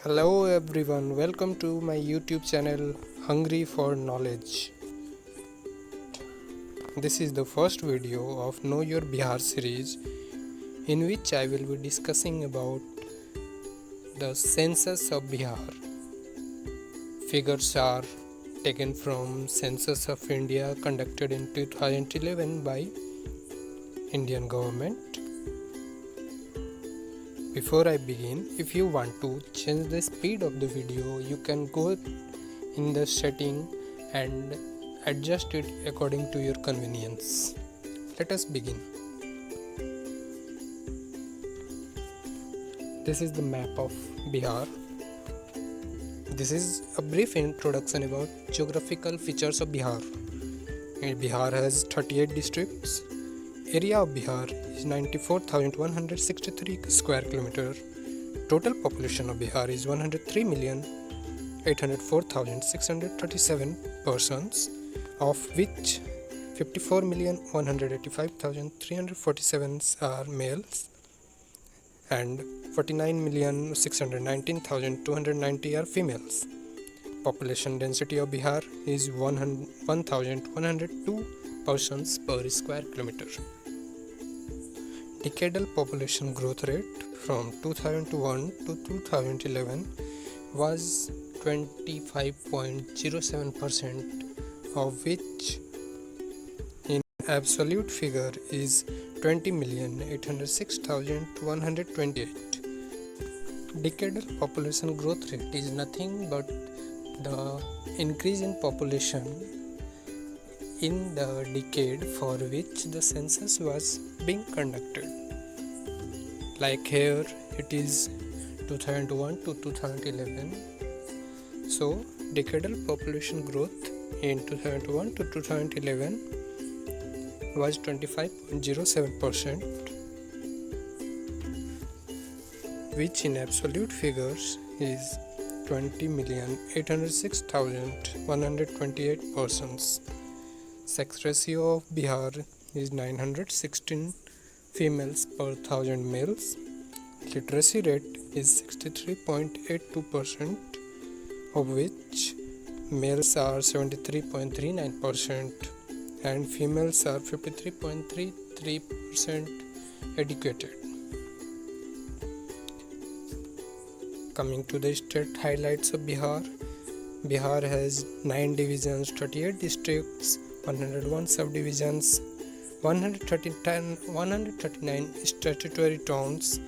Hello everyone, welcome to my YouTube channel Hungry for Knowledge. This is the first video of Know Your Bihar series in which I will be discussing about the census of Bihar. Figures are taken from Census of India conducted in 2011 by Indian government. Before I begin, if you want to change the speed of the video, you can go in the setting and adjust it according to your convenience. Let us begin. This is the map of Bihar. This is a brief introduction about geographical features of Bihar. Bihar has 38 districts. Area of Bihar is 94,163 square kilometer. Total population of Bihar is 103,804,637 persons, of which 54,185,347 are males and 49,619,290 are females. Population density of Bihar is 1,102 persons per square kilometer. Decadal population growth rate from 2001 to 2011 was 25.07%, of which in absolute figure is 20,806,128. Decadal population growth rate is nothing but the increase in population in the decade for which the census was being conducted. Like here it is 2001 to 2011. So decadal population growth in 2001 to 2011 was 25.07%, which in absolute figures is 20,806,128 persons. Sex ratio of Bihar is 916 females per 1000 males. Literacy rate is 63.82%, of which males are 73.39% and females are 53.33% educated. Coming to the state highlights of Bihar. Bihar has 9 divisions, 38 districts, 101 subdivisions, 139 statutory towns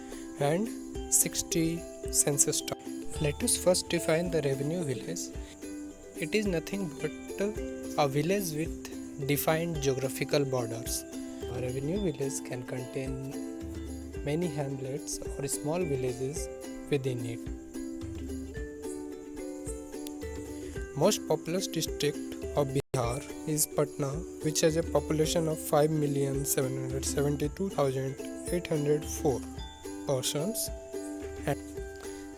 and 60 census towns. Let us first define the revenue village. It is nothing but a village with defined geographical borders. A revenue village can contain many hamlets or small villages within it. Most populous district of Bihar is Patna, which has a population of 5,772,804 persons,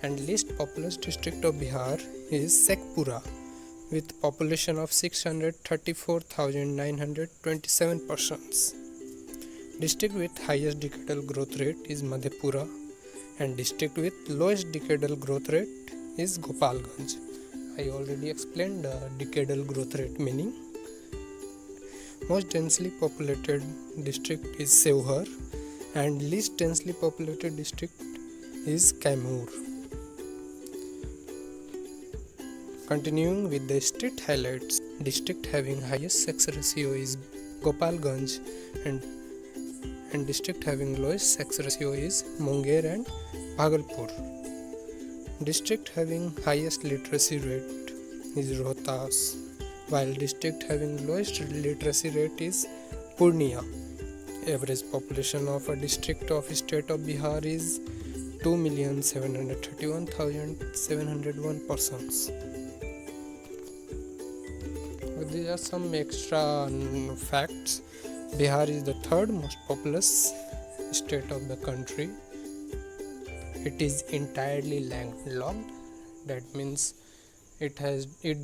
and least populous district of Bihar is Shekhpura with population of 634,927 persons. District with highest decadal growth rate is Madhepura, and district with lowest decadal growth rate is Gopalganj. I already explained the decadal growth rate meaning. Most densely populated district is Sevhar and least densely populated district is Kaimur. Continuing with the state highlights, district having highest sex ratio is Gopalganj and district having lowest sex ratio is Munger and Bhagalpur. District having highest literacy rate is Rohtas, while district having lowest literacy rate is Purnia. Average population of a district of state of Bihar is 2,731,701 persons. These are some extra facts. Bihar is the third most populous state of the country. It is entirely landlocked. That means it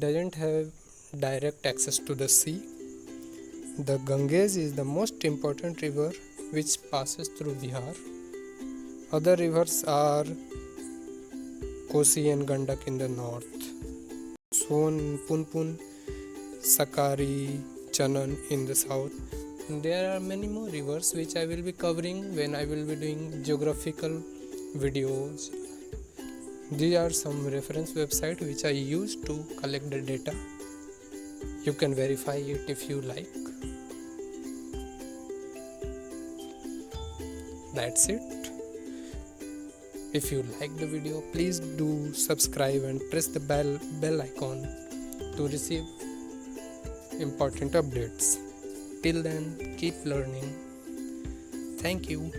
doesn't have direct access to the sea. The Ganges is the most important river which passes through Bihar. Other rivers are Kosi and Gandak in the north, Son, Punpun, Sakari, Chanan in the south. There are many more rivers which I will be covering when I will be doing geographical videos. These are some reference websites which I use to collect the data. You can verify it if you like. That's it. If you like the video, please do subscribe and press the bell icon to receive important updates. Till then, keep learning. Thank you.